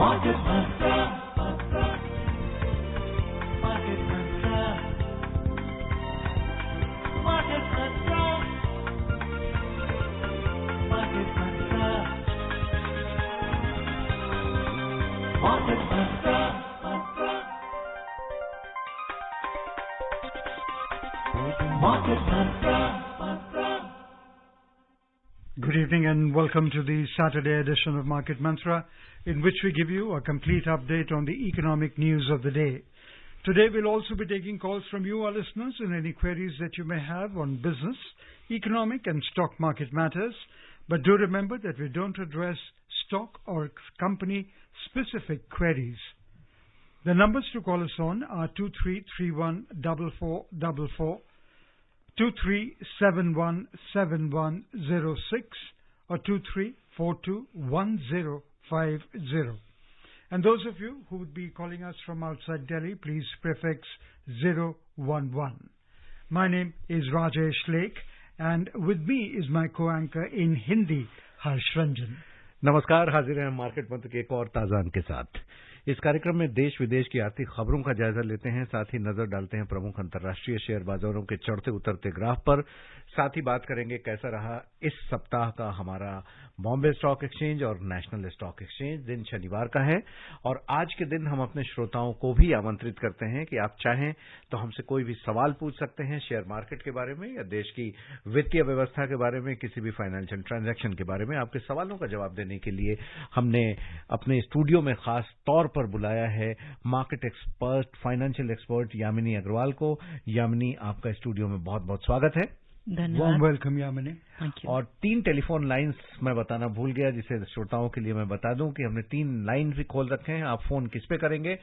Market Mantra. Market Mantra. Market Mantra. Market Mantra. Market Mantra. Market Mantra. Good evening and welcome to the Saturday edition of Market Mantra, in which we give you a complete update on the economic news of the day. Today we'll also be taking calls from you, our listeners, and any queries that you may have on business, economic and stock market matters. But do remember that we don't address stock or company specific queries. The numbers to call us on are 23314444, 23717106 or 23421050. And those of you who would be calling us from outside Delhi, please prefix 011. My name is Rajesh Lake, and with me is my co-anchor in Hindi, Harsh Ranjan. नमस्कार, हाजिर हैं market मंत्र के एक और ताजा अंक के साथ। इस कार्यक्रम में देश विदेश की आर्थिक खबरों का जायजा लेते हैं, साथ ही नजर डालते हैं प्रमुख अंतर्राष्ट्रीय शेयर बाजारों के चढ़ते उतरते ग्राफ पर। साथ ही बात करेंगे कैसा रहा इस सप्ताह का हमारा बॉम्बे स्टॉक एक्सचेंज और नेशनल स्टॉक एक्सचेंज। दिन शनिवार का है और आज के दिन हम अपने श्रोताओं को भी आमंत्रित करते हैं कि आप चाहें तो हमसे कोई भी सवाल पूछ सकते हैं शेयर मार्केट के बारे में या देश की वित्तीय व्यवस्था के बारे में, किसी भी फाइनेंशियल ट्रांजैक्शन के बारे में। आपके सवालों का जवाब देने के लिए हमने अपने स्टूडियो में खास तौर पर बुलाया है market expert, financial expert Yamini Agarwal को। यामिनी, आपका स्टूडियो में बहुत बहुत स्वागत है। धन्यवाद। वेलकम यामिनी। और 3 टेलीफोन लाइंस मैं बताना भूल गया, जिसे श्रोताओं के लिए मैं बता दूं कि हमने 3 लाइन भी खोल रखे हैं। आप फोन किस पे करेंगे?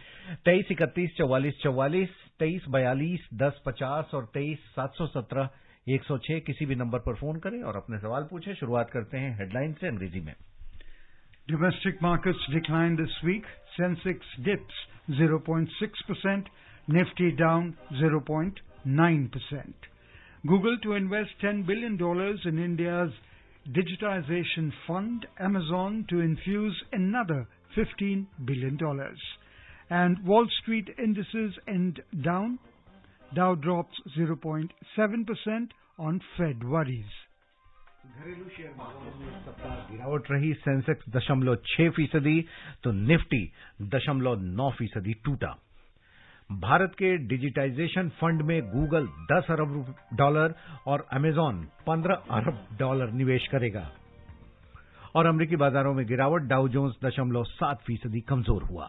23 31 44 44, 23 42 10 50 और 23 717 106। किसी भी नंबर पर फोन करें और अपने सवाल पूछें। शुरुआत करते हैं हेडलाइन से अंग्रेजी में। Domestic markets declined this week. Sensex dips 0.6%, Nifty down 0.9%. Google to invest $10 billion in India's digitization fund, Amazon to infuse another $15 billion. And Wall Street indices end down. Dow drops 0.7% on Fed worries. घरेलू share बाजारों में इस सप्ताह गिरावट रही। Sensex 0.6% तो Nifty 0.9% टूटा। भारत के डिजिटाइजेशन फंड में गूगल $10 अरब और अमेजॉन $15 अरब निवेश करेगा। और अमेरिकी बाजारों में गिरावट, डाउ जोन्स 0.7% कमजोर हुआ।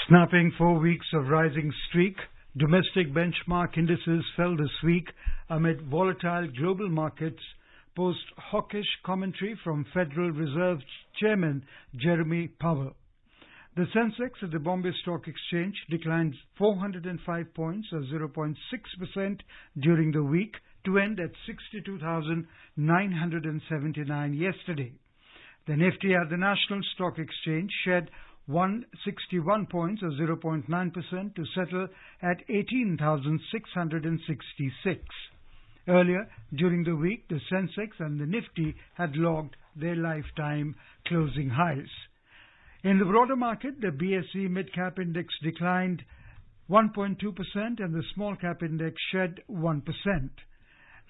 Snapping 4 weeks of rising streak, domestic benchmark indices fell this week amid volatile global markets post hawkish commentary from Federal Reserve Chairman Jeremy Powell. The Sensex at the Bombay Stock Exchange declined 405 points or 0.6% during the week to end at 62,979 yesterday. The Nifty at the National Stock Exchange shed 161 points or 0.9% to settle at 18,666. Earlier during the week, the Sensex and the Nifty had logged their lifetime closing highs. In the broader market, the BSE Mid-Cap Index declined 1.2% and the Small Cap Index shed 1%.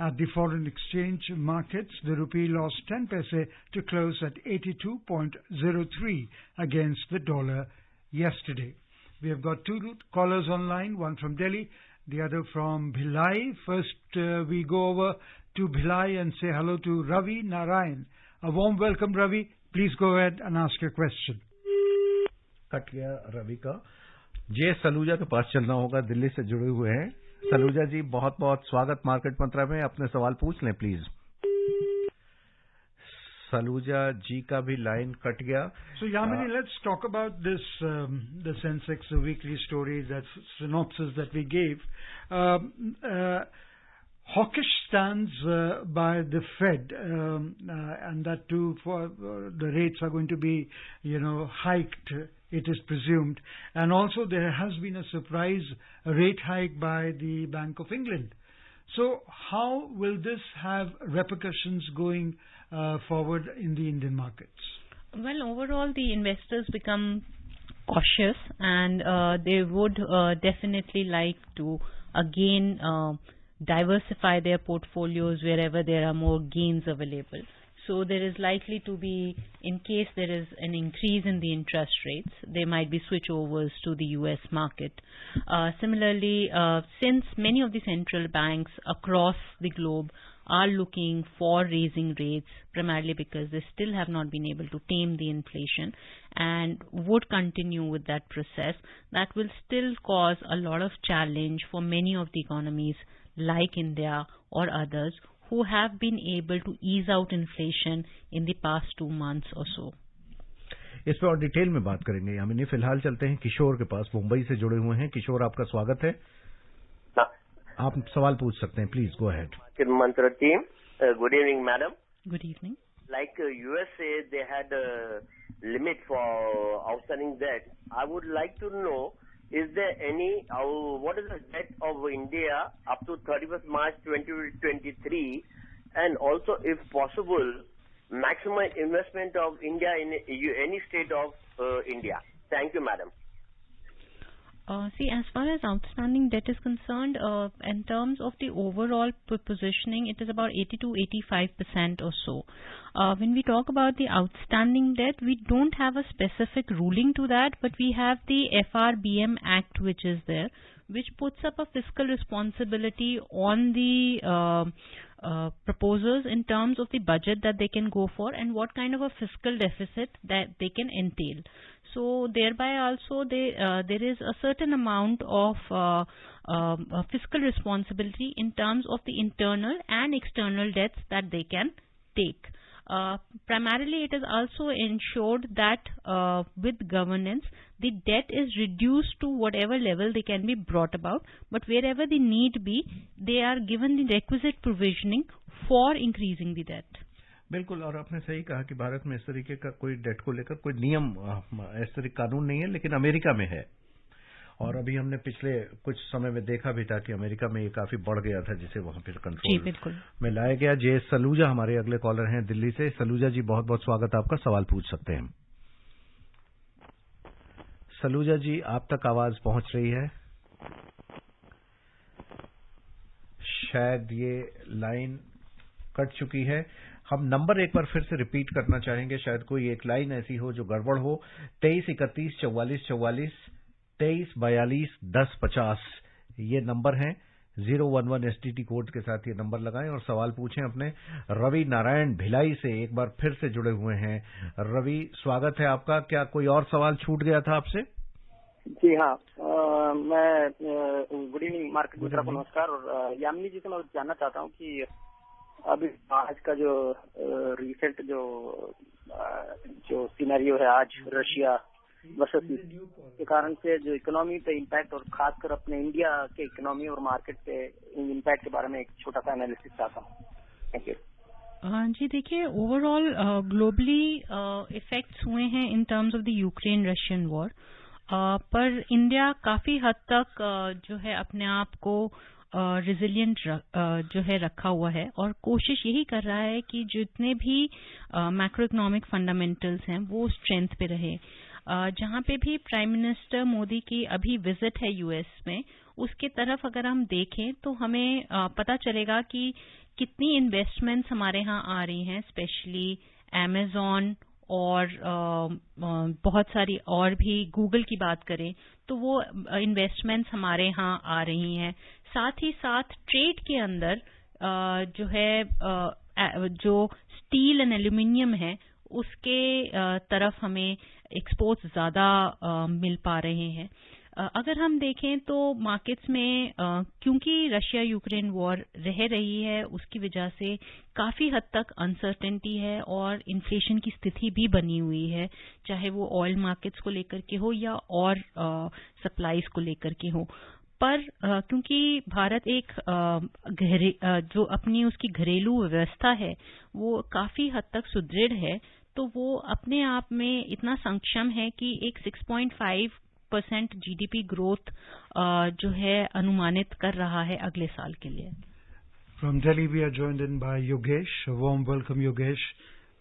At the foreign exchange markets, the rupee lost 10 paise to close at 82.03 against the dollar yesterday. We have got 2 callers online, one from Delhi, the other from Bhilai. First, we go over to Bhilai and say hello to Ravi Narayan. A warm welcome, Ravi. Please go ahead and ask your question. Cut गया रवि का। जे सलूजा के पास चलना होगा, दिल्ली से जुड़े हुए हैं। सलूजा जी, बहुत बहुत स्वागत मार्केट मंत्रा में। अपने सवाल पूछ लें प्लीज। सलूजा जी का भी लाइन कट गया। So Yamini, let's talk about this, the Sensex, the weekly story, that synopsis that we gave. Hawkish stands by the Fed, and that too for the rates are going to be, hiked it is presumed. And also there has been a surprise rate hike by the Bank of England. So how will this have repercussions going forward in the Indian markets? Well, overall, the investors become cautious, and they would definitely like to again diversify their portfolios wherever there are more gains available. So there is likely to be, in case there is an increase in the interest rates, there might be switchovers to the US market. Similarly, since many of the central banks across the globe are looking for raising rates, primarily because they still have not been able to tame the inflation and would continue with that process, that will still cause a lot of challenge for many of the economies like India or others who have been able to ease out inflation in the past 2 months or so. इस पे और detail में बात करेंगे। यामिनी, फिलहाल चलते हैं किशोर के पास, मुंबई से जुड़े हुए हैं। किशोर, आपका स्वागत है। आप सवाल पूछ सकते हैं, प्लीज गो अहेड। मंत्र team, good evening madam. Good evening. Like USA, they had a limit for outstanding debt. I would like to know, is there any, what is the debt of India up to 31st March 2023, and also, if possible, maximum investment of India in any state of India? Thank you, madam. See, as far as outstanding debt is concerned, in terms of the overall positioning, it is about 80 to 85% or so. When we talk about the outstanding debt, we don't have a specific ruling to that, but we have the FRBM Act which is there, which puts up a fiscal responsibility on the proposers in terms of the budget that they can go for and what kind of a fiscal deficit that they can entail. So thereby also there is a certain amount of fiscal responsibility in terms of the internal and external debts that they can take. Primarily, it is also ensured that with governance, the debt is reduced to whatever level they can be brought about, but wherever the need be, they are given the requisite provisioning for increasing the debt. बिल्कुल, और आपने सही कहा कि भारत में इस तरीके का कोई डेट को लेकर कोई नियम, इस तरह कानून नहीं है, लेकिन अमेरिका में है। और अभी हमने पिछले कुछ समय में देखा भी था कि अमेरिका में ये काफी बढ़ गया था, जिसे वहां पर कंट्रोल में लाया गया। जे सलूजा हमारे अगले कॉलर हैं दिल्ली से। सलूजा जी, बहुत बहुत स्वागत, आपका सवाल पूछ सकते हैं। सलूजा जी, आप तक आवाज पहुंच रही है? शायद ये लाइन कट चुकी है। हम नंबर एक बार फिर से रिपीट करना चाहेंगे, शायद कोई एक लाइन ऐसी हो जो गड़बड़ हो। 23314444 23421050 ये नंबर है। 011 STD कोड के साथ ये नंबर लगाएं और सवाल पूछें अपने। रवि नारायण भिलाई से एक बार फिर से जुड़े हुए हैं। रवि, स्वागत है आपका। क्या कोई और सवाल छूट गया था आपसे? जी हाँ, मैं गुड इवनिंग मार्केट मित्रा को नमस्कार। और यामिनी जी से मैं जानना चाहता हूँ कि अभी आज का जो रिसेंट जो सिनेरियो है आज रशिया वर्सेस के कारण से जो इकोनॉमी पे इम्पैक्ट और खासकर अपने इंडिया के इकोनॉमी और मार्केट पे इम्पैक्ट के बारे में एक छोटा सा एनालिसिस चाहता हूँ। Thank you. जी देखिए, ओवरऑल ग्लोबली इफेक्ट्स हुए हैं in terms of the Ukraine Russian war, पर इंडिया काफी हद तक जो है अपने आप को रेजिलिएंट जो है रखा हुआ है और कोशिश यही कर रहा है कि जितने भी मैक्रो इकोनॉमिक फंडामेंटल्स हैं वो स्ट्रेंथ पे रहे। जहां पे भी प्राइम मिनिस्टर मोदी की अभी विजिट है यूएस में, उसके तरफ अगर हम देखें तो हमें पता चलेगा कि कितनी इन्वेस्टमेंट्स हमारे यहाँ आ रही हैं, स्पेशली अमेजॉन और बहुत सारी और भी, गूगल की बात करें तो वो इन्वेस्टमेंट्स हमारे यहाँ आ रही हैं। साथ ही साथ ट्रेड के अंदर जो है जो स्टील एंड एल्यूमिनियम है उसके तरफ हमें एक्सपोर्ट्स ज्यादा मिल पा रहे हैं। अगर हम देखें तो मार्केट्स में क्योंकि रशिया यूक्रेन वॉर रह रही है उसकी वजह से काफी हद तक अनसर्टेनिटी है और इन्फ्लेशन की स्थिति भी बनी हुई है, चाहे वो ऑयल मार्केट्स को लेकर के हो या और सप्लाईज को लेकर के हो। पर क्योंकि भारत एक जो अपनी उसकी घरेलू व्यवस्था है वो काफी हद तक सुदृढ़ है, तो वो अपने आप में इतना सक्षम है कि एक 6.5% GDP ग्रोथ जो है अनुमानित कर रहा है अगले साल के लिए। From Delhi, we are joined in by Yogesh. A warm welcome, Yogesh.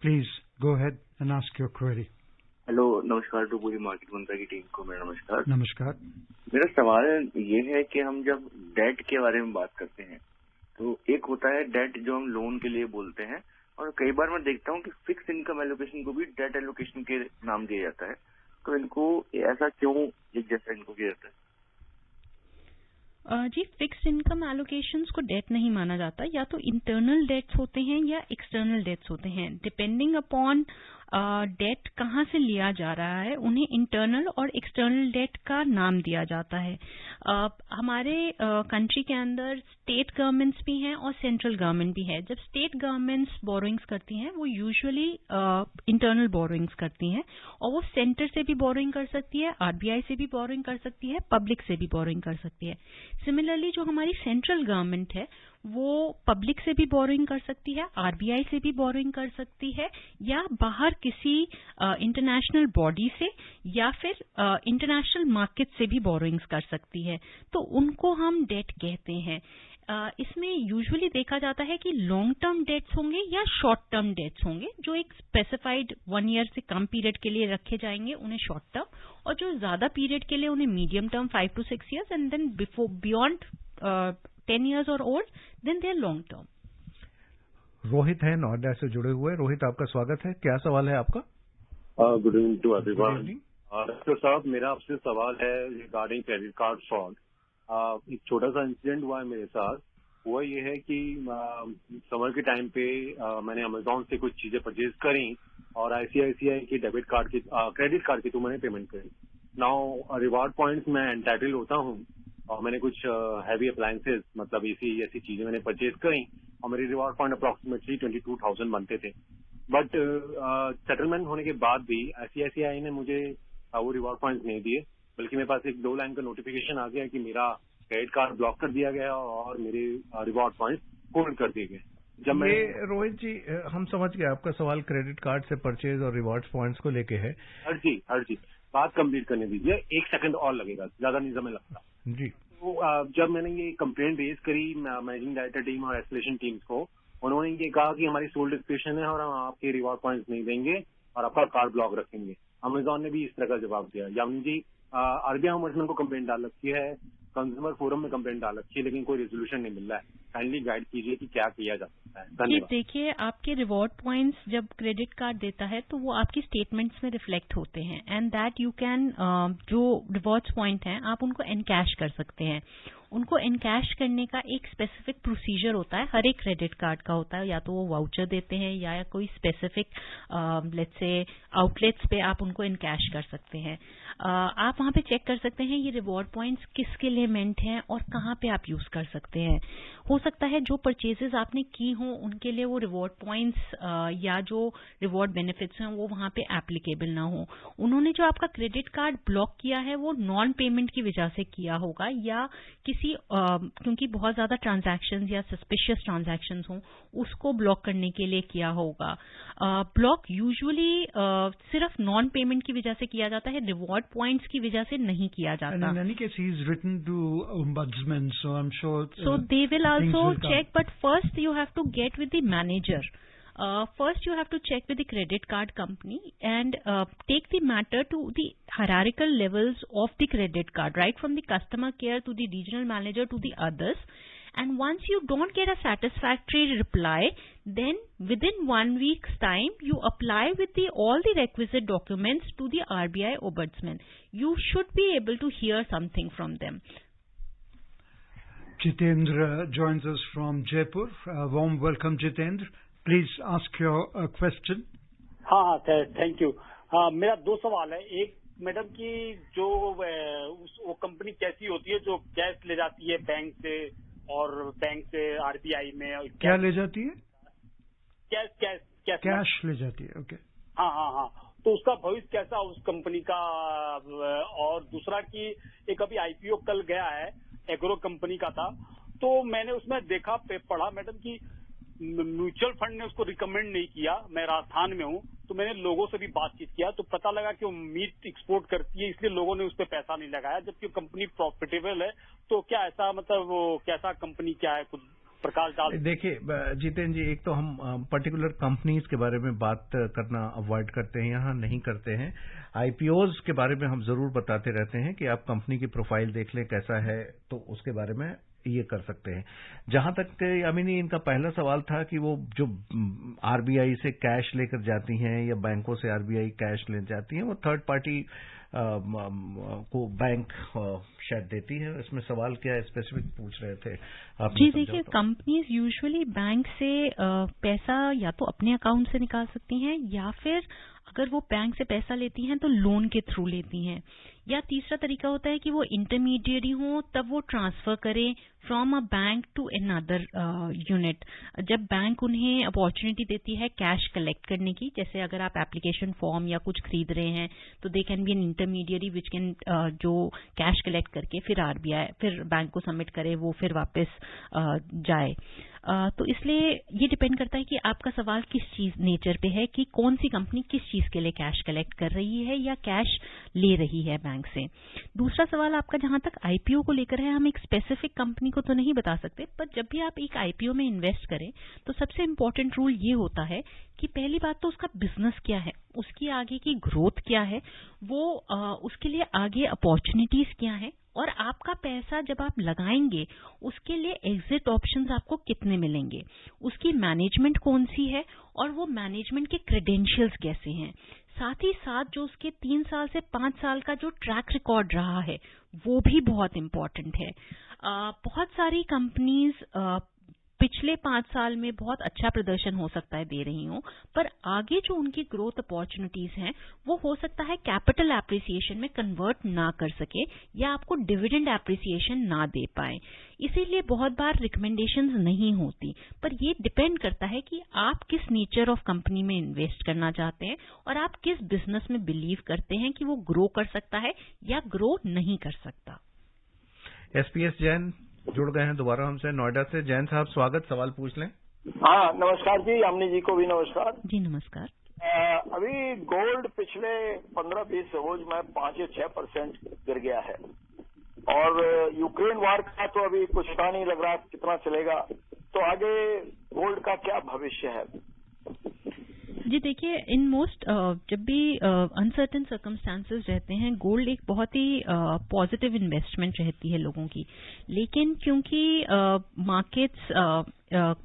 Please go ahead and ask your query. Hello, नमस्कार टू पूरी मार्केट मंत्रा की टीम को मेरा नमस्कार। नमस्कार। मेरा सवाल ये है कि हम जब डेट के बारे में बात करते हैं तो एक होता है डेट जो हम लोन के लिए बोलते हैं, और कई बार मैं देखता हूँ कि फिक्स इनकम एलोकेशन को भी डेट एलोकेशन के नाम दिया जाता है। तो इनको ऐसा क्यों एक जैसा इनको किया जाता है? जी, फिक्स्ड इनकम एलोकेशंस को डेट नहीं माना जाता। या तो इंटरनल डेट्स होते हैं या एक्सटर्नल डेट्स होते हैं। डिपेंडिंग अपॉन डेट कहाँ से लिया जा रहा है, उन्हें इंटरनल और एक्सटर्नल डेट का नाम दिया जाता है। हमारे कंट्री के अंदर स्टेट गवर्नमेंट्स भी हैं और सेंट्रल गवर्नमेंट भी है। जब स्टेट गवर्नमेंट्स बोरोइंग्स करती हैं वो यूजुअली इंटरनल बोरोइंग्स करती हैं, और वो सेंटर से भी बोरोइंग कर सकती है, RBI से भी बोरोइंग कर सकती है, पब्लिक से भी बोरोइंग कर सकती है। सिमिलरली जो हमारी सेंट्रल गवर्नमेंट है वो पब्लिक से भी बोरोइंग कर सकती है, RBI से भी बोरोइंग कर सकती है, या बाहर किसी इंटरनेशनल बॉडी से या फिर इंटरनेशनल मार्केट से भी बोरोइंग्स कर सकती है। तो उनको हम डेट कहते हैं। इसमें यूजुअली देखा जाता है कि लॉन्ग टर्म डेट्स होंगे या शॉर्ट टर्म डेट्स होंगे, जो एक स्पेसिफाइड 1 ईयर से कम पीरियड के लिए रखे जाएंगे, उन्हें शॉर्ट टर्म, और जो ज्यादा पीरियड के लिए उन्हें medium term 5 to 6 years, and then beyond 10 years और old then they are long term. Rohit है नोएडा से जुड़े हुए। रोहित, आपका स्वागत है। क्या सवाल है आपका? Good evening to everyone. Doctor साहब, मेरा आपसे सवाल है रिगार्डिंग क्रेडिट कार्ड फ्रॉड। एक छोटा सा इंसिडेंट हुआ है मेरे साथ। हुआ ये है कि समर के टाइम पे मैंने अमेजोन से कुछ चीजें परचेज करी और ICICI की डेबिट कार्ड की क्रेडिट कार्ड की तो मैंने पेमेंट करी। नाउ रिवार्ड पॉइंट्स मैं एंटाइटल होता हूँ, और मैंने कुछ हैवी अप्लायंसेज मतलब एसी ऐसी चीजें मैंने परचेज करी, और मेरे रिवार्ड पॉइंट अप्रोक्सीमेटली 22,000 बनते थे। बट सेटलमेंट होने के बाद भी ICICI ने मुझे वो रिवार्ड पॉइंट्स नहीं दिए, बल्कि मेरे पास एक 2 लाइन का नोटिफिकेशन आ गया कि मेरा क्रेडिट कार्ड ब्लॉक कर दिया गया और मेरे रिवार्ड पॉइंट्स होल्ड कर दिए गए। जब ये रोहित जी, हम समझ गए आपका सवाल क्रेडिट कार्ड से परचेज और रिवार्ड पॉइंट्स को लेके है। हर जी बात कंप्लीट करने दीजिए, 1 सेकंड और लगेगा, ज्यादा नहीं समय लगता जी। तो जब मैंने ये कंप्लेंट रेज करी मैनेजिंग डायरेक्टर टीम और एस्केलेशन टीम्स को, उन्होंने ये कहा कि हमारी सोल डिस्क्रिप्शन है और हम आपके रिवार्ड पॉइंट्स नहीं देंगे और आपका कार्ड ब्लॉक रखेंगे। अमेजोन ने भी इस तरह का जवाब दिया। यामिनी जी, RBI ओम्बड्समैन को कंप्लेंट डाल रखी है, कंज्यूमर फोरम में कंप्लेंट डाल रखी है, लेकिन कोई रेजोल्यूशन नहीं मिल रहा है। काइंडली गाइड कीजिए कि क्या किया जा सकता है। धन्यवाद। देखिए, आपके रिवॉर्ड पॉइंट्स जब क्रेडिट कार्ड देता है तो वो आपकी स्टेटमेंट्स में रिफ्लेक्ट होते हैं, एंड दैट यू कैन जो रिवॉर्ड्स पॉइंट हैं आप उनको एनकैश कर सकते हैं। उनको एनकैश करने का एक स्पेसिफिक प्रोसीजर होता है, हर एक क्रेडिट कार्ड का होता है। या तो वो वाउचर देते हैं या कोई स्पेसिफिक लेट्स से आउटलेट्स पे आप उनको एनकैश कर सकते हैं। आप वहां पे चेक कर सकते हैं ये रिवॉर्ड पॉइंट्स किसके लिए मेंट हैं और कहाँ पे आप यूज कर सकते हैं। हो सकता है जो परचेजेस आपने की हों उनके लिए वो रिवॉर्ड पॉइंट्स या जो रिवॉर्ड बेनिफिट्स हैं वो वहां पे एप्लीकेबल ना हो। उन्होंने जो आपका क्रेडिट कार्ड ब्लॉक किया है वो नॉन पेमेंट की वजह से किया होगा, या किसी क्योंकि बहुत ज्यादा ट्रांजैक्शंस या सस्पिशियस ट्रांजैक्शंस हों उसको ब्लॉक करने के लिए किया होगा। ब्लॉक यूजुअली सिर्फ नॉन पेमेंट की वजह से किया जाता है, रिवॉर्ड पॉइंट्स की वजह से नहीं किया जाता। And in any case, he is written to ombudsman, so I'm sure. So they will also check, but first you have to get with the manager. First you have to check with the credit card company and take the matter to the hierarchical levels of the credit card, right from the customer care to the regional manager to the others. And once you don't get a satisfactory reply, then within 1 week's time, you apply with all the requisite documents to the RBI ombudsman. You should be able to hear something from them. Jitendra joins us from Jaipur. Warm welcome, Jitendra. Please ask your question. हाँ, thank you. मेरा 2 सवाल है। एक, madam की जो वो company कैसी होती है जो कैश ले जाती है बैंक से और बैंक से RBI में क्या ले जाती है? कैश ले जाती है। ओके। हाँ। तो उसका भविष्य कैसा उस कंपनी का? और दूसरा कि एक अभी IPO कल गया है, एग्रो कंपनी का था, तो मैंने उसमें पढ़ा मैडम की म्यूचुअल फंड ने उसको रिकमेंड नहीं किया। मैं राजस्थान में हूँ, तो मैंने लोगों से भी बातचीत किया तो पता लगा कि वो मीट एक्सपोर्ट करती है, इसलिए लोगों ने उस पर पैसा नहीं लगाया, जबकि कंपनी प्रॉफिटेबल है। तो क्या ऐसा मतलब वो कैसा कंपनी क्या है, कुछ प्रकाश डाल? देखिए जितेंद्र जी, एक तो हम पर्टिकुलर कंपनीज के बारे में बात करना अवॉइड करते हैं, यहाँ नहीं करते हैं। आईपीओज के बारे में हम जरूर बताते रहते हैं कि आप कंपनी की प्रोफाइल देख लें कैसा है, तो उसके बारे में ये कर सकते हैं। जहां तक यामिनी इनका पहला सवाल था कि वो जो आरबीआई से कैश लेकर जाती हैं या बैंकों से आरबीआई कैश ले जाती हैं, वो थर्ड पार्टी को बैंक शायद देती है। इसमें सवाल क्या है, स्पेसिफिक पूछ रहे थे आप? जी देखिए, कंपनीज यूजुअली बैंक से पैसा या तो अपने अकाउंट से निकाल सकती हैं, या फिर अगर वो बैंक से पैसा लेती हैं तो लोन के थ्रू लेती हैं, या तीसरा तरीका होता है कि वो इंटरमीडिएरी हो तब वो ट्रांसफर करें from a bank to another unit. जब बैंक उन्हें अपॉर्चुनिटी देती है कैश कलेक्ट करने की, जैसे अगर आप एप्लीकेशन फॉर्म या कुछ खरीद रहे हैं तो they can be an intermediary which can जो कैश कलेक्ट करके फिर आरबीआई फिर बैंक को सबमिट करे, वो फिर वापस जाए। तो इसलिए ये डिपेंड करता है कि आपका सवाल किस चीज नेचर पे है, कि कौन सी कंपनी किस चीज के लिए कैश कलेक्ट कर रही है या कैश ले रही है बैंक से। दूसरा सवाल आपका जहां तक आईपीओ को लेकर है, हम एक स्पेसिफिक कंपनी को तो नहीं बता सकते, पर जब भी आप एक आईपीओ में इन्वेस्ट करें तो सबसे इंपॉर्टेंट रूल ये होता है कि पहली बात तो उसका बिजनेस क्या है, उसकी आगे की ग्रोथ क्या है, वो उसके लिए आगे अपॉर्चुनिटीज क्या है, और आपका पैसा जब आप लगाएंगे उसके लिए एग्जिट ऑप्शंस आपको कितने मिलेंगे, उसकी मैनेजमेंट कौन सी है और वो मैनेजमेंट के क्रेडेंशियल्स कैसे हैं। साथ ही साथ जो उसके 3 साल से 5 साल का जो ट्रैक रिकॉर्ड रहा है वो भी बहुत इंपॉर्टेंट है। बहुत सारी कंपनीज पिछले 5 साल में बहुत अच्छा प्रदर्शन हो सकता है दे रही हूं, पर आगे जो उनकी ग्रोथ अपॉर्चुनिटीज हैं वो हो सकता है कैपिटल एप्रिसिएशन में कन्वर्ट ना कर सके या आपको डिविडेंड एप्रिसिएशन ना दे पाए। इसीलिए बहुत बार रिकमेंडेशंस नहीं होती, पर ये डिपेंड करता है कि आप किस नेचर ऑफ कंपनी में इन्वेस्ट करना चाहते हैं और आप किस बिजनेस में बिलीव करते हैं कि वो ग्रो कर सकता है या ग्रो नहीं कर सकता। एसपीएस जैन जुड़ गए हैं दोबारा हमसे नोएडा से। जैन साहब स्वागत, सवाल पूछ लें। हाँ नमस्कार जी, यामिनी जी को भी नमस्कार जी। नमस्कार। अभी गोल्ड पिछले 15-20 रोज में 5 या 6% गिर गया है, और यूक्रेन वार का तो अभी कुछ पता नहीं लग रहा कितना चलेगा, तो आगे गोल्ड का क्या भविष्य है? जी देखिए, इन मोस्ट जब भी अनसर्टेन सर्कमस्टांसेस रहते हैं, गोल्ड एक बहुत ही पॉजिटिव इन्वेस्टमेंट रहती है लोगों की। लेकिन क्योंकि मार्केट्स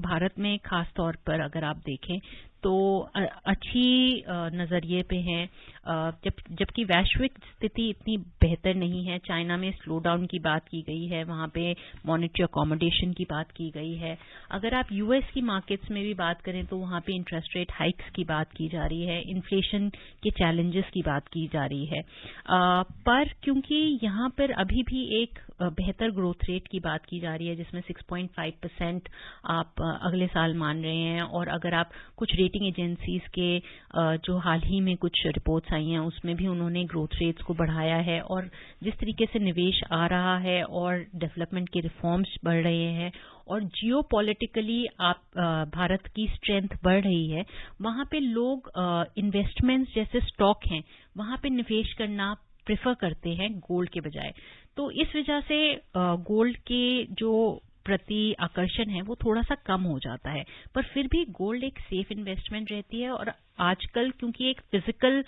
भारत में खास तौर पर अगर आप देखें तो अच्छी नजरिए पे हैं, जबकि वैश्विक स्थिति इतनी बेहतर नहीं है। चाइना में स्लो डाउन की बात की गई है, वहां पे मॉनेटरी अकोमोडेशन की बात की गई है। अगर आप यूएस की मार्केट्स में भी बात करें तो वहां पे इंटरेस्ट रेट हाइक्स की बात की जा रही है, इन्फ्लेशन के चैलेंजेस की बात की जा रही है। पर क्योंकि यहाँ पर अभी भी एक बेहतर ग्रोथ रेट की बात की जा रही है जिसमें 6.5% आप अगले साल मान रहे हैं, और अगर आप कुछ रेटिंग एजेंसीज के जो हाल ही में कुछ रिपोर्ट्स आई हैं उसमें भी उन्होंने ग्रोथ रेट्स को बढ़ाया है, और जिस तरीके से निवेश आ रहा है और डेवलपमेंट के रिफॉर्म्स बढ़ रहे हैं और जियोपॉलिटिकली आप भारत की स्ट्रेंथ बढ़ रही है, वहां पे लोग इन्वेस्टमेंट्स जैसे स्टॉक हैं वहां पे निवेश करना प्रेफर करते हैं गोल्ड के बजाय। तो इस वजह से गोल्ड के जो प्रति आकर्षण है वो थोड़ा सा कम हो जाता है, पर फिर भी गोल्ड एक सेफ इन्वेस्टमेंट रहती है। और आजकल क्योंकि एक फिजिकल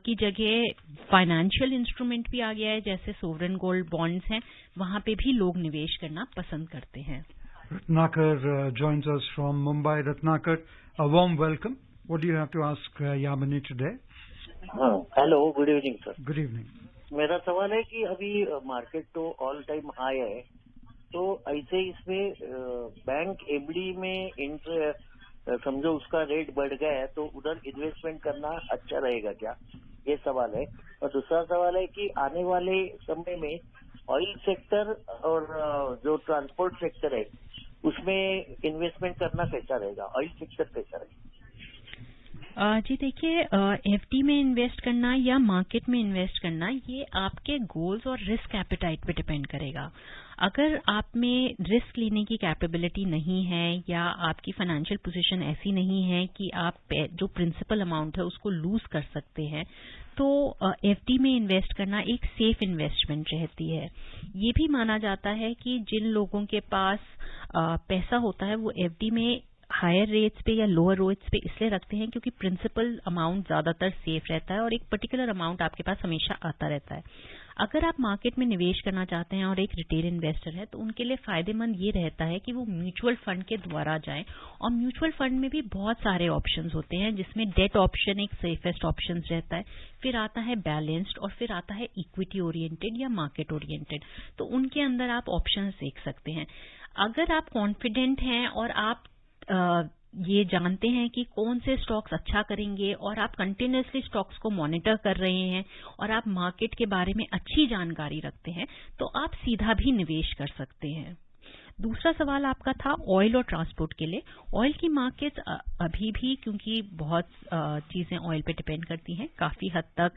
की जगह फाइनेंशियल इंस्ट्रूमेंट भी आ गया है, जैसे सोवरेन गोल्ड बॉन्ड्स हैं, वहां पे भी लोग निवेश करना पसंद करते हैं। Ratnakar joins us from Mumbai. Ratnakar, a warm welcome. What do you have to ask Yamini today? Hello, good evening sir. Good evening. मेरा सवाल है कि अभी मार्केट तो ऑल टाइम हाई है, तो ऐसे इसमें बैंक एफडी में समझो उसका रेट बढ़ गया है तो उधर इन्वेस्टमेंट करना अच्छा रहेगा क्या, ये सवाल है। और दूसरा सवाल है कि आने वाले समय में ऑयल सेक्टर और जो ट्रांसपोर्ट सेक्टर है उसमें इन्वेस्टमेंट करना कैसा रहेगा, ऑयल सेक्टर कैसा रहेगा? जी देखिए, एफडी में इन्वेस्ट करना या मार्केट में इन्वेस्ट करना ये आपके गोल्स और रिस्क एपेटाइट पे डिपेंड करेगा। अगर आप में रिस्क लेने की कैपेबिलिटी नहीं है या आपकी फाइनेंशियल पोजीशन ऐसी नहीं है कि आप जो प्रिंसिपल अमाउंट है उसको लूज कर सकते हैं, तो एफडी में इन्वेस्ट करना एक सेफ इन्वेस्टमेंट रहती है। ये भी माना जाता है कि जिन लोगों के पास पैसा होता है वो एफडी में हायर रेट्स पे या लोअर रेट्स पे इसलिए रखते हैं क्योंकि प्रिंसिपल अमाउंट ज्यादातर सेफ रहता है और एक पर्टिकुलर अमाउंट आपके पास हमेशा आता रहता है। अगर आप मार्केट में निवेश करना चाहते हैं और एक रिटेल इन्वेस्टर है तो उनके लिए फायदेमंद ये रहता है कि वो म्यूचुअल फंड के द्वारा जाएं, और म्यूचुअल फंड में भी बहुत सारे ऑप्शंस होते हैं जिसमें डेट ऑप्शन एक सेफेस्ट ऑप्शन रहता है, फिर आता है बैलेंस्ड और फिर आता है इक्विटी ओरिएंटेड या मार्केट ओरिएंटेड। तो उनके अंदर आप ऑप्शंस देख सकते हैं। अगर आप कॉन्फिडेंट हैं और आप ये जानते हैं कि कौन से स्टॉक्स अच्छा करेंगे और आप कंटिन्यूअसली स्टॉक्स को मॉनिटर कर रहे हैं और आप मार्केट के बारे में अच्छी जानकारी रखते हैं तो आप सीधा भी निवेश कर सकते हैं। दूसरा सवाल आपका था ऑयल और ट्रांसपोर्ट के लिए। ऑयल की मार्केट अभी भी, क्योंकि बहुत चीजें ऑयल पे डिपेंड करती हैं, काफी हद तक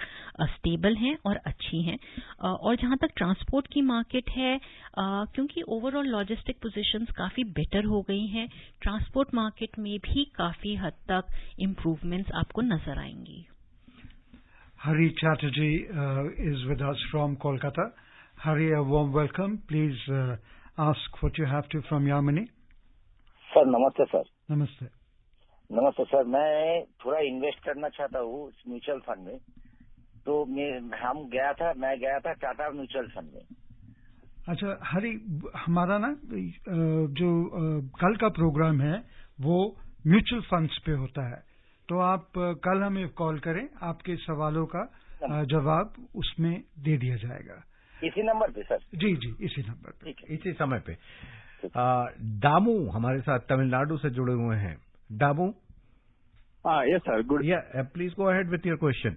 स्टेबल हैं और अच्छी हैं। और जहां तक ट्रांसपोर्ट की मार्केट है, क्योंकि ओवरऑल लॉजिस्टिक पोजीशंस काफी बेटर हो गई हैं, ट्रांसपोर्ट मार्केट में भी काफी हद तक इम्प्रूवमेंट्स आपको नजर आएंगी। Hari Chatterjee is with us from Kolkata. Hari, a warm welcome. Please ask what you have to from Yamini. Sir नमस्ते सर। नमस्ते। नमस्ते सर, मैं थोड़ा इन्वेस्ट करना चाहता हूँ म्यूचुअल फंड में। तो मैं गया था टाटा म्यूचुअल फंड में। अच्छा हरी, हमारा ना जो कल का प्रोग्राम है वो म्यूचुअल फंड्स पे होता है, तो आप कल हमें कॉल करें, आपके सवालों का जवाब उसमें दे दिया जाएगा। इसी नंबर पे सर? जी जी, इसी नंबर पे, इसी समय पे। दामू हमारे साथ तमिलनाडु से जुड़े हुए हैं। Damu? Yes sir, good. Please go ahead with your question.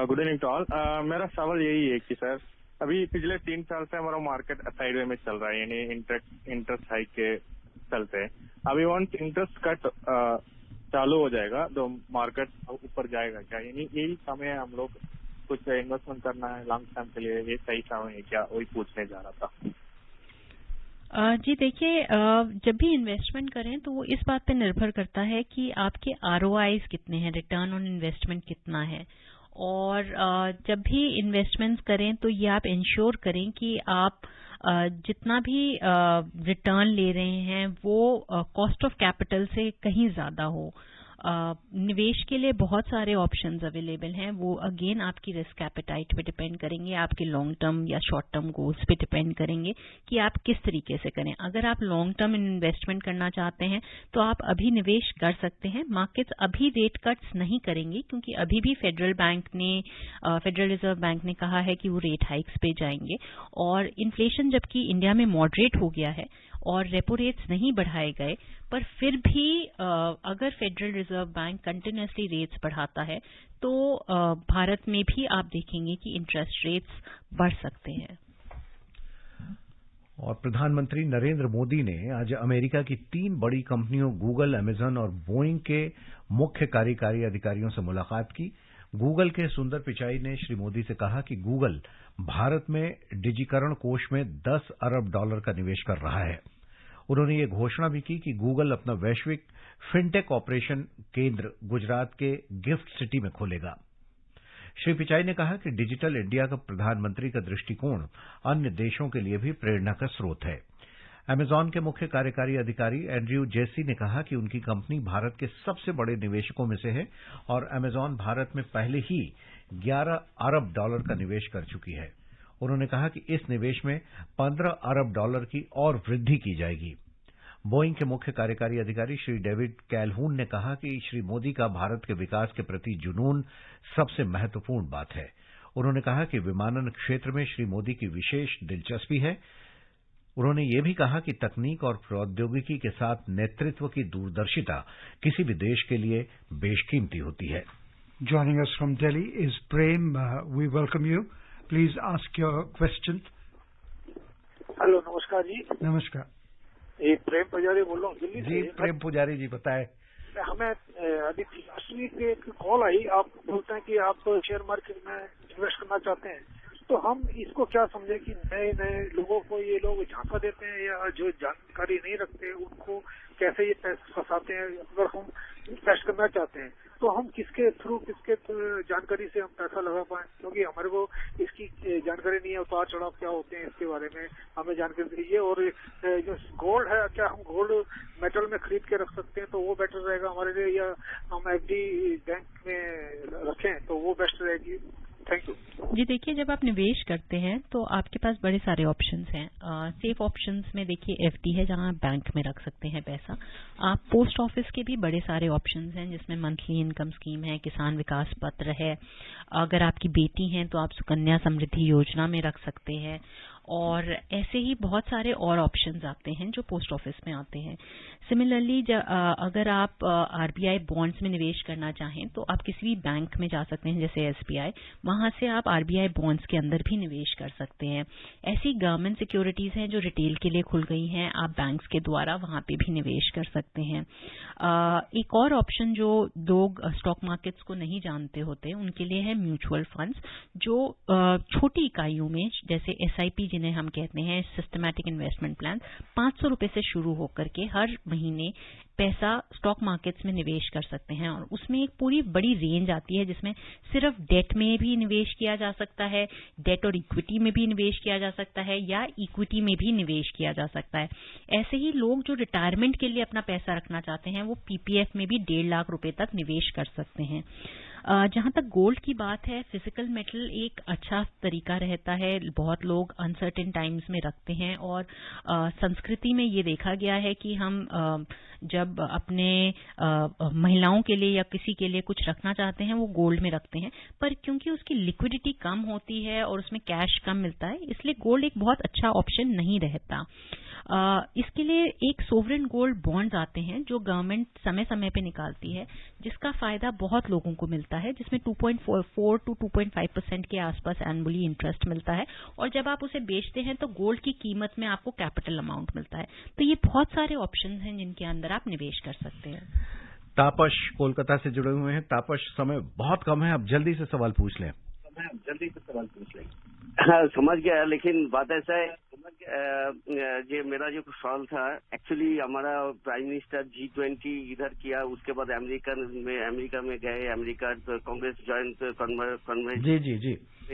Good evening to all. मेरा सवाल यही है कि सर अभी पिछले 3 साल से हमारा मार्केट साइडवे में चल रहा है, यानी इंटरेस्ट हाइक के चलते। अभी वंस इंटरेस्ट कट चालू हो जाएगा तो मार्केट ऊपर जाएगा क्या? यानी यही समय हम लोग कुछ इन्वेस्टमेंट करना है लॉन्ग टर्म के लिए, ये सही समय है क्या? वही पूछने जा रहा था। जी देखिए, जब भी इन्वेस्टमेंट करें तो वो इस बात पे निर्भर करता है कि आपके ROIs कितने हैं, रिटर्न ऑन इन्वेस्टमेंट कितना है। और जब भी इन्वेस्टमेंट्स करें तो ये आप इंश्योर करें कि आप जितना भी रिटर्न ले रहे हैं वो कॉस्ट ऑफ कैपिटल से कहीं ज्यादा हो। निवेश के लिए बहुत सारे ऑप्शंस अवेलेबल हैं, वो अगेन आपकी रिस्क एपेटाइट पे डिपेंड करेंगे, आपके लॉन्ग टर्म या शॉर्ट टर्म गोल्स पे डिपेंड करेंगे कि आप किस तरीके से करें। अगर आप लॉन्ग टर्म इन्वेस्टमेंट करना चाहते हैं तो आप अभी निवेश कर सकते हैं। मार्केट्स अभी रेट कट्स नहीं करेंगे क्योंकि अभी भी फेडरल रिजर्व बैंक ने कहा है कि वो रेट हाइक्स पे जाएंगे, और इन्फ्लेशन जबकि इंडिया में मॉडरेट हो गया है और रेपो रेट्स नहीं बढ़ाए गए, पर फिर भी अगर federal reserve bank continuously rates बढ़ाता है तो भारत में भी आप देखेंगे कि इंटरेस्ट रेट्स बढ़ सकते हैं। और प्रधानमंत्री नरेंद्र मोदी ने आज अमेरिका की 3 बड़ी कंपनियों गूगल, अमेजन और बोइंग के मुख्य कार्यकारी अधिकारियों से मुलाकात की। गूगल के सुंदर पिचाई ने श्री मोदी से कहा कि गूगल भारत में डिजिकरण कोष में $10 अरब का निवेश कर रहा है। उन्होंने ये घोषणा भी की कि गूगल अपना वैश्विक फिनटेक ऑपरेशन केंद्र गुजरात के गिफ्ट सिटी में खोलेगा। श्री पिचाई ने कहा कि डिजिटल इंडिया का प्रधानमंत्री का दृष्टिकोण अन्य देशों के लिए भी प्रेरणा का स्रोत है। अमेजॉन के मुख्य कार्यकारी अधिकारी एंड्रयू जेसी ने कहा कि उनकी कंपनी भारत के सबसे बड़े निवेशकों में से है और अमेजॉन भारत में पहले ही $11 अरब का निवेश कर चुकी है। उन्होंने कहा कि इस निवेश में $15 अरब की और वृद्धि की जाएगी। बोइंग के मुख्य कार्यकारी अधिकारी श्री डेविड कैलहून ने कहा कि श्री मोदी का भारत के विकास के प्रति जुनून सबसे महत्वपूर्ण बात है। उन्होंने कहा कि विमानन क्षेत्र में श्री मोदी की विशेष दिलचस्पी है। उन्होंने ये भी कहा कि तकनीक और प्रौद्योगिकी के साथ नेतृत्व की दूरदर्शिता किसी भी देश के लिए बेशकीमती होती है। Joining us from Delhi is Prem. We welcome you. Please ask your question. Hello, नमस्कार जी। नमस्कार। ये प्रेम पुजारी बोल रहा हूँ दिल्ली से। जी प्रेम पुजारी जी, बताएं। हमें अभी लास्ट वीक एक कॉल आई, आप बोलते हैं कि आप शेयर मार्केट में इन्वेस्ट करना चाहते हैं, तो हम इसको क्या समझे कि नए नए लोगों को ये लोग झांसा देते हैं या जो जानकारी नहीं रखते उनको कैसे ये पैसे फंसाते हैं? अगर हम इन्वेस्ट करना चाहते हैं तो हम किसके जानकारी से हम पैसा लगा पाए, क्योंकि हमारे को इसकी जानकारी नहीं है, उतार चढ़ाव क्या होते हैं इसके बारे में हमें जानकारी दीजिए। और जो गोल्ड है, क्या हम गोल्ड मेटल में खरीद के रख सकते हैं तो वो बेटर रहेगा हमारे लिए, या हम एफडी बैंक में रखें तो वो बेस्ट रहेगी? थैंक यू जी। देखिए, जब आप निवेश करते हैं तो आपके पास बड़े सारे ऑप्शंस हैं। सेफ ऑप्शंस में देखिए एफडी है, जहां आप बैंक में रख सकते हैं पैसा। आप पोस्ट ऑफिस के भी बड़े सारे ऑप्शंस हैं, जिसमें मंथली इनकम स्कीम है, किसान विकास पत्र है। अगर आपकी बेटी हैं तो आप सुकन्या समृद्धि योजना में रख सकते हैं, और ऐसे ही बहुत सारे और ऑप्शंस आते हैं जो पोस्ट ऑफिस में आते हैं। सिमिलरली अगर आप आरबीआई बॉन्ड्स में निवेश करना चाहें तो आप किसी भी बैंक में जा सकते हैं, जैसे एसबीआई, वहां से आप आरबीआई बॉन्ड्स के अंदर भी निवेश कर सकते हैं। ऐसी गवर्नमेंट सिक्योरिटीज हैं जो रिटेल के लिए खुल गई हैं, आप बैंक्स के द्वारा वहां पे भी निवेश कर सकते हैं। एक और ऑप्शन जो लोग स्टॉक मार्केट्स को नहीं जानते होते उनके लिए है म्यूचुअल फंड्स, जो छोटी इकाइयों में, जैसे एसआईपी जिन्हें हम कहते हैं, सिस्टमैटिक इन्वेस्टमेंट प्लान, 500 रुपए से शुरू होकर के हर महीने पैसा स्टॉक मार्केट्स में निवेश कर सकते हैं। और उसमें एक पूरी बड़ी रेंज आती है, जिसमें सिर्फ डेट में भी निवेश किया जा सकता है, डेट और इक्विटी में भी निवेश किया जा सकता है, या इक्विटी में भी निवेश किया जा सकता है। ऐसे ही लोग जो रिटायरमेंट के लिए अपना पैसा रखना चाहते हैं वो पीपीएफ में भी 1.5 लाख रुपए तक निवेश कर सकते हैं। जहां तक गोल्ड की बात है, फिजिकल मेटल एक अच्छा तरीका रहता है, बहुत लोग अनसर्टेन टाइम्स में रखते हैं। और संस्कृति में ये देखा गया है कि हम जब अपने महिलाओं के लिए या किसी के लिए कुछ रखना चाहते हैं वो गोल्ड में रखते हैं, पर क्योंकि उसकी लिक्विडिटी कम होती है और उसमें कैश कम मिलता है, इसलिए गोल्ड एक बहुत अच्छा ऑप्शन नहीं रहता। इसके लिए एक सोवरेन गोल्ड बॉन्ड्स आते हैं जो गवर्नमेंट समय समय पे निकालती है, जिसका फायदा बहुत लोगों को मिलता है, जिसमें 2.4 to 2.5% के आसपास एनुअली इंटरेस्ट मिलता है। और जब आप उसे बेचते हैं तो गोल्ड की कीमत में आपको कैपिटल अमाउंट मिलता है। तो ये बहुत सारे ऑप्शन हैं जिनके अंदर आप निवेश कर सकते हैं। तापस कोलकाता से जुड़े हुए हैं। तापस, समय बहुत कम है, आप जल्दी से सवाल पूछ लें। हाँ, समझ गया, लेकिन बात ऐसा है, ये मेरा जो सवाल था, एक्चुअली हमारा प्राइम मिनिस्टर G20 इधर किया, उसके बाद अमेरिका में गए, अमेरिका कांग्रेस जी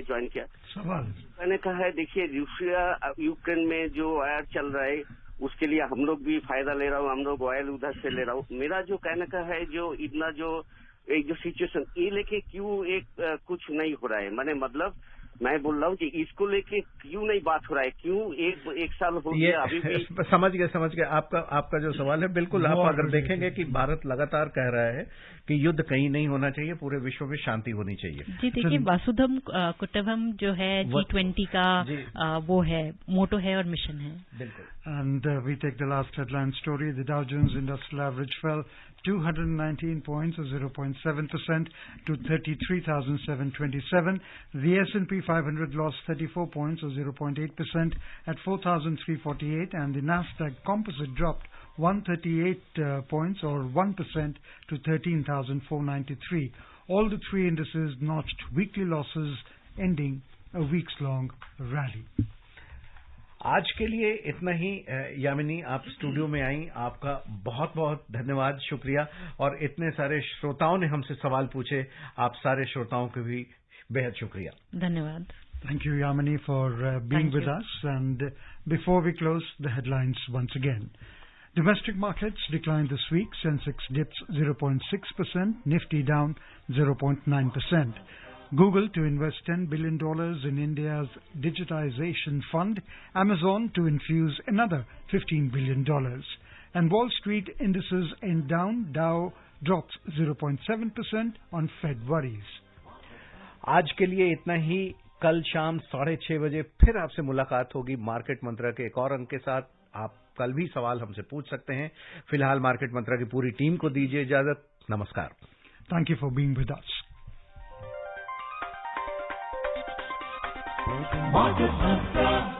ज्वाइन किया। सवाल मैंने कहा है, देखिए रूसिया यूक्रेन में जो वार चल रहा है उसके लिए हम लोग भी फायदा ले रहा हूँ, हम लोग ऑयल उधर से ले रहा हूँ। मेरा जो कहने का है, जो इतना जो एक जो सिचुएशन ये लेके क्यों एक कुछ नहीं हो रहा है, मतलब मैं बोल रहा हूँ कि इसको लेके क्यों नहीं बात हो रहा है, क्यों एक साल हो गया अभी भी। समझ गए आपका जो सवाल है, बिल्कुल। आप अगर देखेंगे कि भारत लगातार कह रहा है कि युद्ध कहीं नहीं होना चाहिए, पूरे विश्व में शांति होनी चाहिए। जी देखिए, वसुधम कुटुंबकम जो है G20 का वो है, मोटो है और मिशन है। बिल्कुल। And we take the last headline story. The Dow Jones Industrial Average fell 219 points, or 0.7%, to 33,727. The S&P 500 lost 34 points, or 0.8%, at 4,348. And the Nasdaq Composite dropped 138 points, or 1%, to 13,493. All the three indices notched weekly losses, ending a weeks-long rally. आज के लिए इतना ही। यामिनी, आप studio में आई, आपका बहुत बहुत धन्यवाद, शुक्रिया। और इतने सारे श्रोताओं ने हमसे सवाल पूछे, आप सारे श्रोताओं के भी बेहद शुक्रिया, धन्यवाद। Thank you, Yamini, for being with us. And before we close, the headlines once again. Domestic markets declined this week. Sensex dips 0.6%, Nifty down 0.9%. Google to invest $10 billion in India's digitization fund, Amazon to infuse another $15 billion. And Wall Street indices end down, Dow drops 0.7% on Fed worries. आज के लिए इतना ही। कल शाम 6:30 बजे फिर आपसे मुलाकात होगी मार्केट मंत्रा के एक और अंक के साथ। आप कल भी सवाल हमसे पूछ सकते हैं। फिलहाल मार्केट मंत्रा की पूरी टीम को दीजिए इजाजत। नमस्कार। Thank you for being with us. Market Mantra.